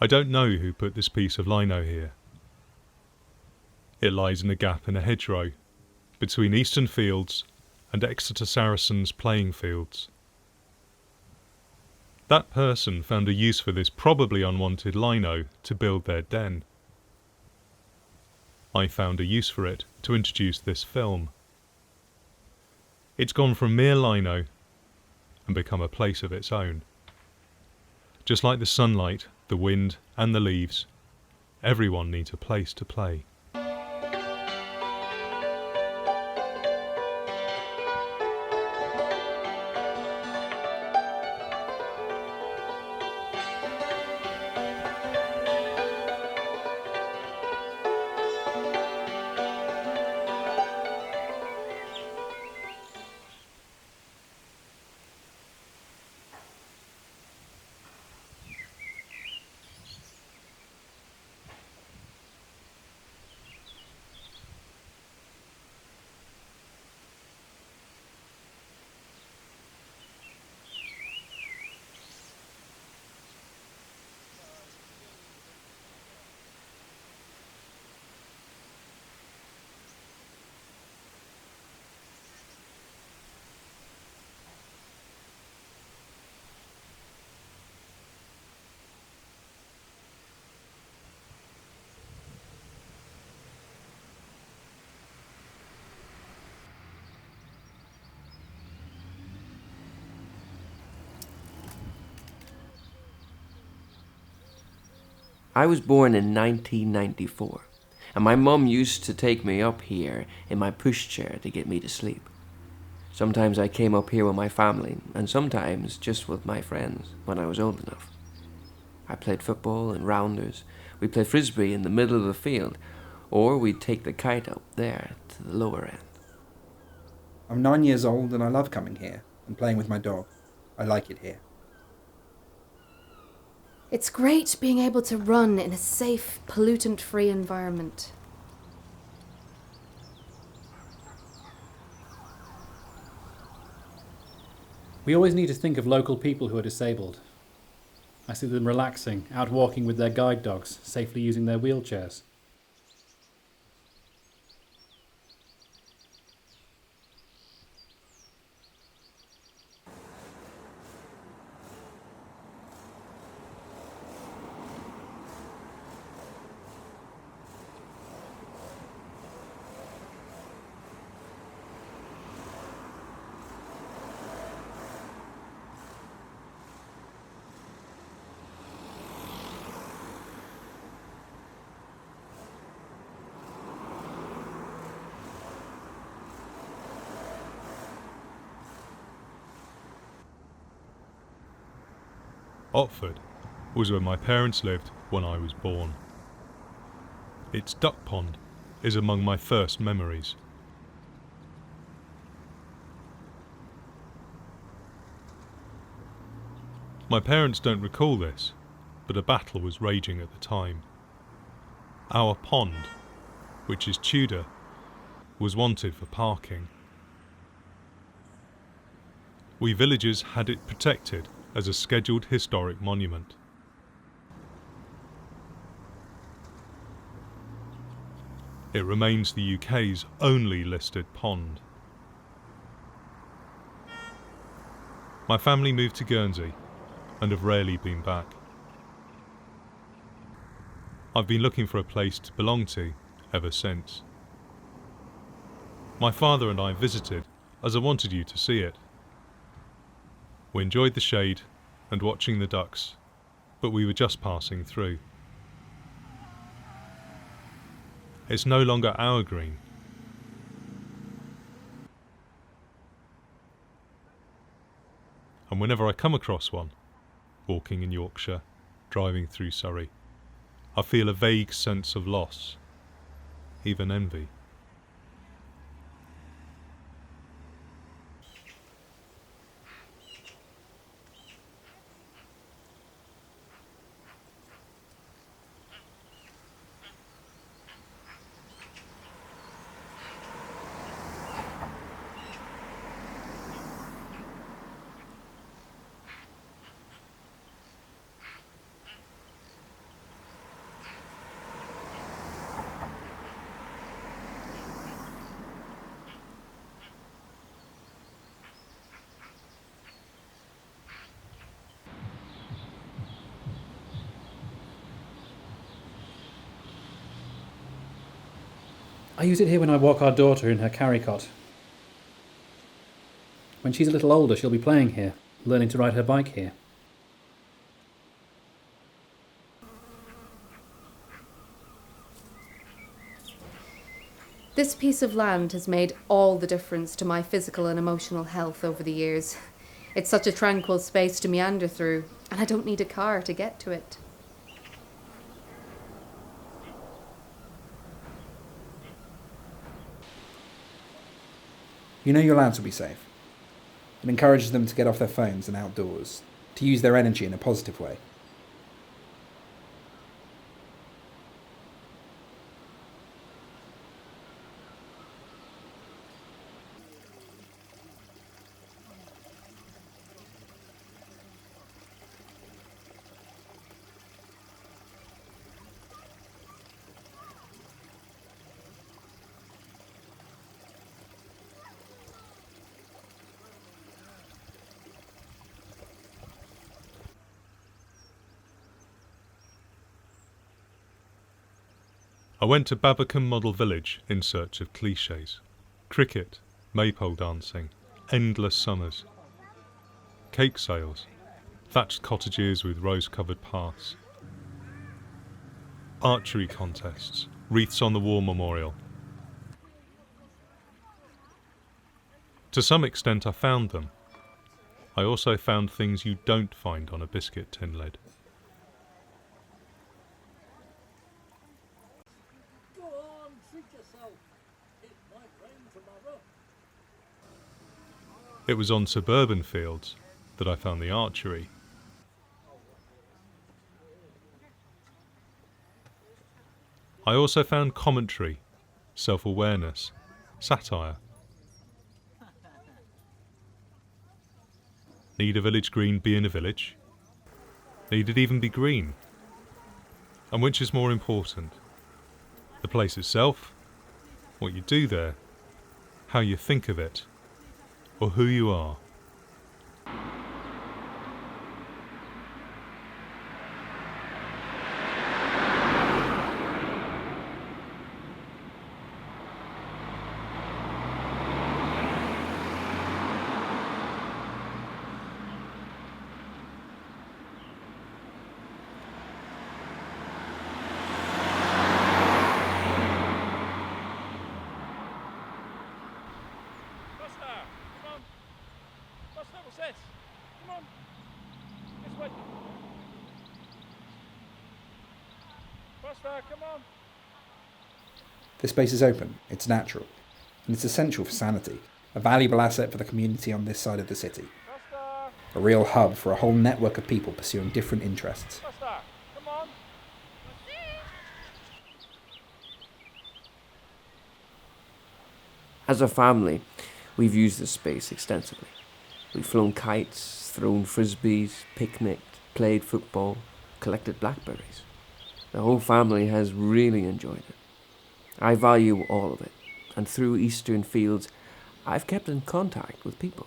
I don't know who put this piece of lino here. It lies in a gap in a hedgerow, between Eastern Fields and Exeter Saracens playing fields. That person found a use for this probably unwanted lino to build their den. I found a use for it to introduce this film. It's gone from mere lino and become a place of its own. Just like the sunlight, the wind and the leaves, everyone needs a place to play. I was born in 1994, and my mum used to take me up here in my pushchair to get me to sleep. Sometimes I came up here with my family, and sometimes just with my friends when I was old enough. I played football and rounders. We played frisbee in the middle of the field, or we'd take the kite up there to the lower end. I'm 9 years old and I love coming here and playing with my dog. I like it here. It's great being able to run in a safe, pollutant-free environment. We always need to think of local people who are disabled. I see them relaxing, out walking with their guide dogs, safely using their wheelchairs. Otford was where my parents lived when I was born. Its duck pond is among my first memories. My parents don't recall this, but a battle was raging at the time. Our pond, which is Tudor, was wanted for parking. We villagers had it protected as a scheduled historic monument. It remains the UK's only listed pond. My family moved to Guernsey and have rarely been back. I've been looking for a place to belong to ever since. My father and I visited as I wanted you to see it. We enjoyed the shade and watching the ducks, but we were just passing through. It's no longer our green. And whenever I come across one, walking in Yorkshire, driving through Surrey, I feel a vague sense of loss, even envy. I use it here when I walk our daughter in her carry-cot. When she's a little older, she'll be playing here, learning to ride her bike here. This piece of land has made all the difference to my physical and emotional health over the years. It's such a tranquil space to meander through, and I don't need a car to get to it. You know your lads will be safe. It encourages them to get off their phones and outdoors, to use their energy in a positive way. I went to Babbacombe Model Village in search of clichés. Cricket, maypole dancing, endless summers. Cake sales, thatched cottages with rose-covered paths. Archery contests, wreaths on the war memorial. To some extent I found them. I also found things you don't find on a biscuit tin lid. It was on suburban fields that I found the archery. I also found commentary, self-awareness, satire. Need a village green be in a village? Need it even be green? And which is more important? The place itself? What you do there? How you think of it? Or who you are? This space is open, it's natural, and it's essential for sanity, a valuable asset for the community on this side of the city. A real hub for a whole network of people pursuing different interests. As a family, we've used this space extensively. We've flown kites, thrown frisbees, picnicked, played football, collected blackberries. The whole family has really enjoyed it. I value all of it, and through Eastern Fields, I've kept in contact with people.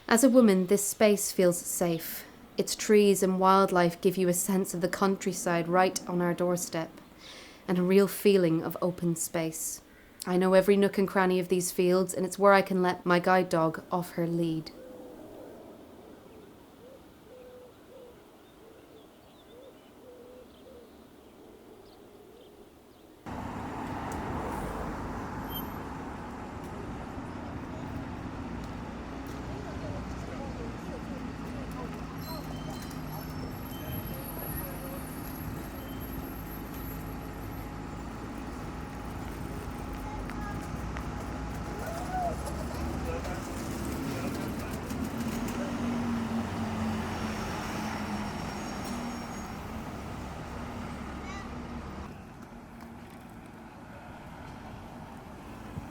As a woman, this space feels safe. Its trees and wildlife give you a sense of the countryside right on our doorstep, and a real feeling of open space. I know every nook and cranny of these fields, and it's where I can let my guide dog off her lead.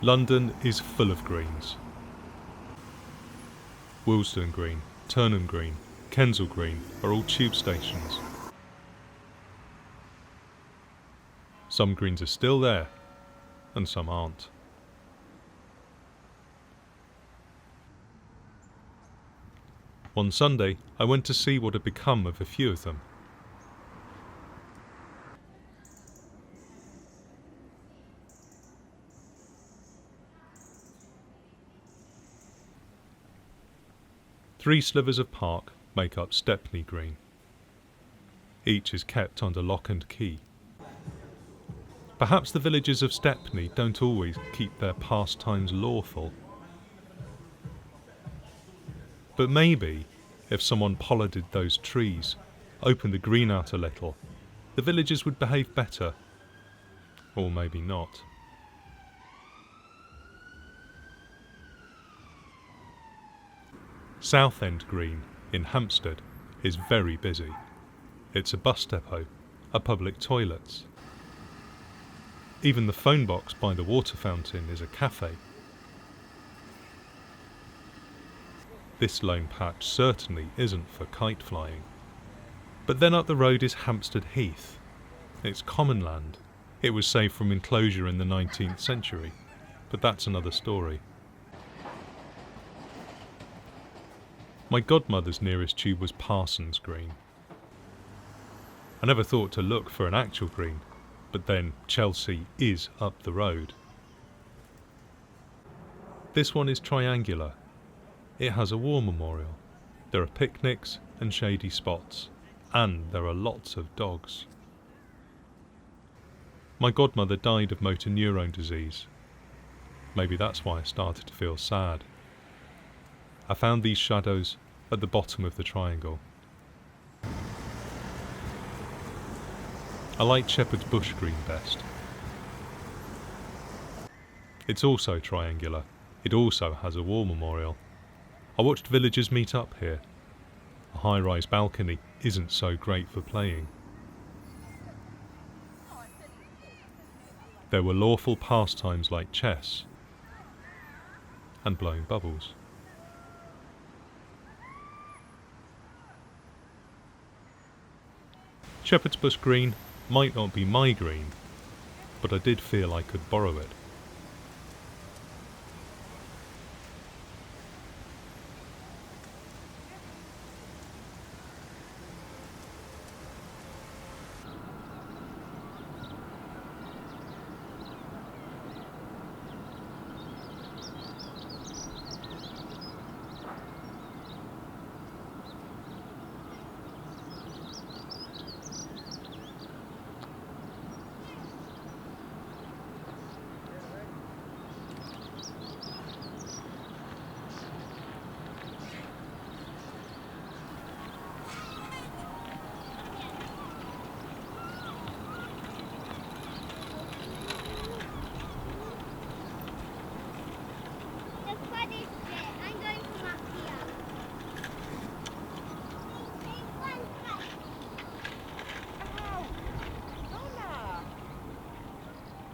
London is full of greens. Willesden Green, Turnham Green, Kensal Green are all tube stations. Some greens are still there, and some aren't. One Sunday, I went to see what had become of a few of them. 3 slivers of park make up Stepney Green. Each is kept under lock and key. Perhaps the villagers of Stepney don't always keep their pastimes lawful. But maybe, if someone pollarded those trees, opened the green out a little, the villagers would behave better. Or maybe not. Southend Green in Hampstead is very busy. It's a bus depot, a public toilets. Even the phone box by the water fountain is a cafe. This lone patch certainly isn't for kite flying. But then up the road is Hampstead Heath. It's common land. It was saved from enclosure in the 19th century, but that's another story. My godmother's nearest tube was Parsons Green. I never thought to look for an actual green, but then Chelsea is up the road. This one is triangular. It has a war memorial. There are picnics and shady spots, and there are lots of dogs. My godmother died of motor neurone disease. Maybe that's why I started to feel sad. I found these shadows at the bottom of the triangle. I like Shepherd's Bush Green best. It's also triangular. It also has a war memorial. I watched villagers meet up here. A high-rise balcony isn't so great for playing. There were lawful pastimes like chess and blowing bubbles. Shepherd's Bush Green might not be my green, but I did feel I could borrow it.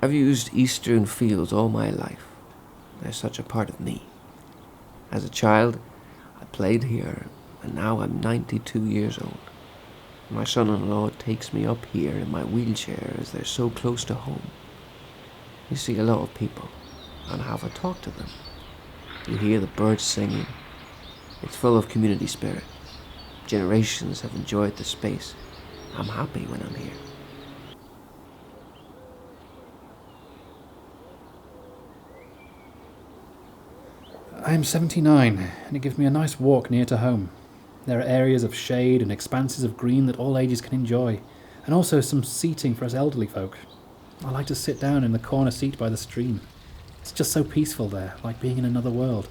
I've used Eastern Fields all my life. They're such a part of me. As a child, I played here, and now I'm 92 years old. My son-in-law takes me up here in my wheelchair as they're so close to home. You see a lot of people, and have a talk to them. You hear the birds singing. It's full of community spirit. Generations have enjoyed the space. I'm happy when I'm here. I am 79, and it gives me a nice walk near to home. There are areas of shade and expanses of green that all ages can enjoy, and also some seating for us elderly folk. I like to sit down in the corner seat by the stream. It's just so peaceful there, like being in another world.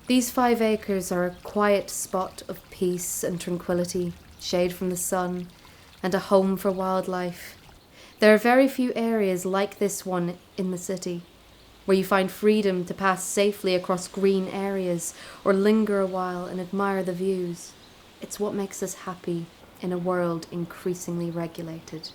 These 5 acres are a quiet spot of peace and tranquility, shade from the sun, and a home for wildlife. There are very few areas like this one in the city, where you find freedom to pass safely across green areas or linger a while and admire the views. It's what makes us happy in a world increasingly regulated.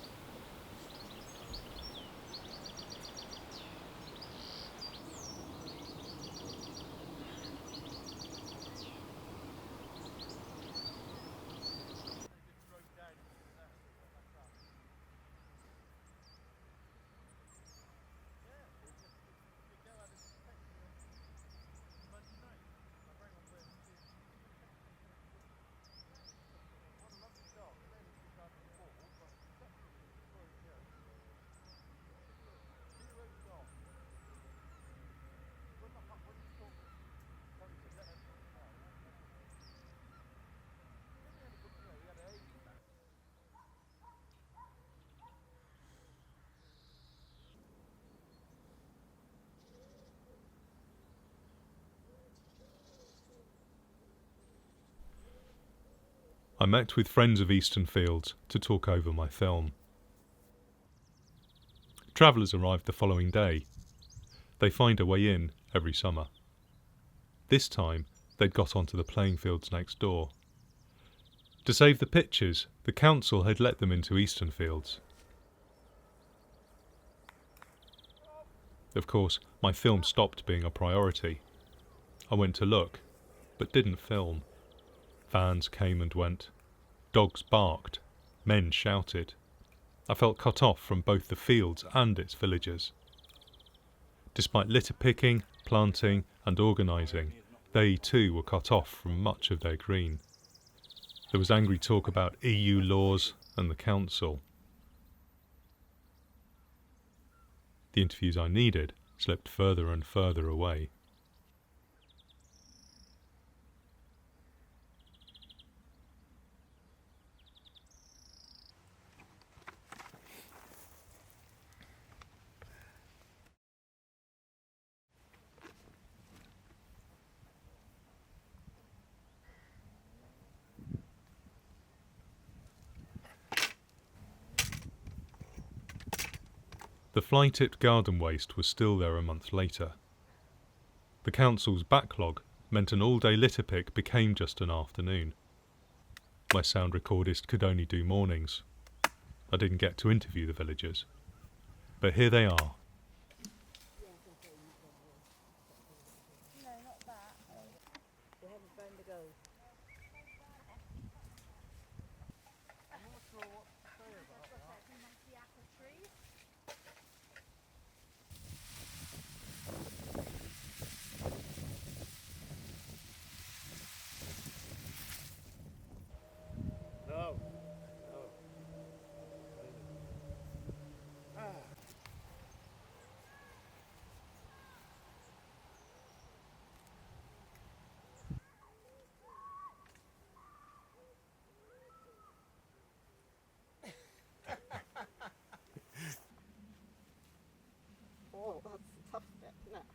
I met with friends of Eastern Fields to talk over my film. Travellers arrived the following day. They find a way in every summer. This time, they'd got onto the playing fields next door. To save the pictures, the council had let them into Eastern Fields. Of course, my film stopped being a priority. I went to look, but didn't film. Vans came and went. Dogs barked. Men shouted. I felt cut off from both the fields and its villagers. Despite litter picking, planting and organising, they too were cut off from much of their green. There was angry talk about EU laws and the council. The interviews I needed slipped further and further away. The fly-tipped garden waste was still there a month later. The council's backlog meant an all-day litter pick became just an afternoon. My sound recordist could only do mornings. I didn't get to interview the villagers. But here they are. Oh, that's a tough bit, isn't it?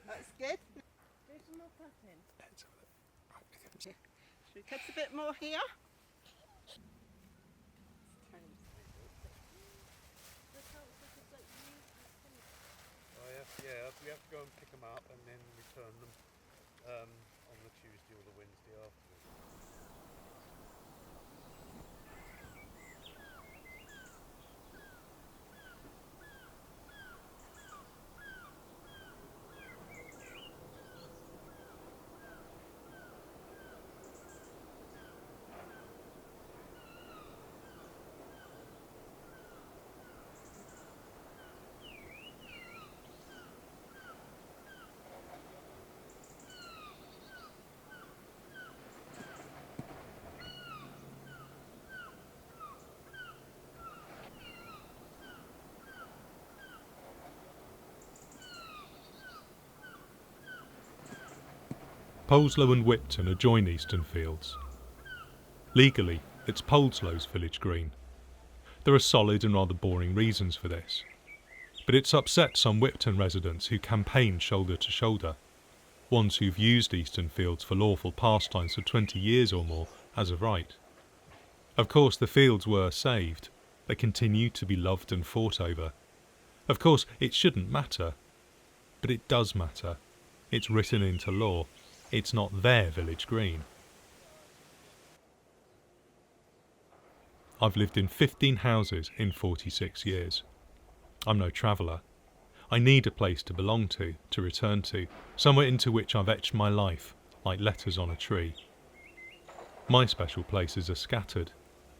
That's good. Do some more cutting. Should we cut a bit more here? Yeah, we have to go and pick them up and then return them on the Tuesday or the Wednesday afterwards. Poleslow and Whipton adjoin Eastern Fields. Legally, it's Poleslow's village green. There are solid and rather boring reasons for this, but it's upset some Whipton residents who campaign shoulder to shoulder, ones who've used Eastern Fields for lawful pastimes for 20 years or more as of right. Of course the fields were saved, they continue to be loved and fought over. Of course it shouldn't matter, but it does matter. It's written into law. It's not their village green. I've lived in 15 houses in 46 years. I'm no traveller. I need a place to belong to return to, somewhere into which I've etched my life, like letters on a tree. My special places are scattered.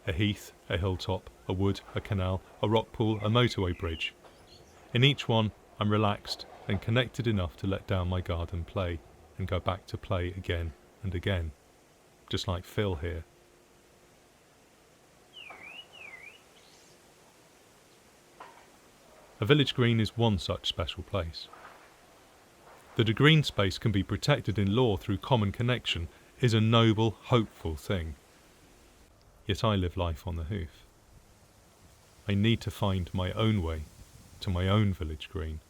A heath, a hilltop, a wood, a canal, a rock pool, a motorway bridge. In each one, I'm relaxed and connected enough to let down my guard and play, and go back to play again and again, just like Phil here. A village green is one such special place. That a green space can be protected in law through common connection is a noble, hopeful thing. Yet I live life on the hoof. I need to find my own way to my own village green.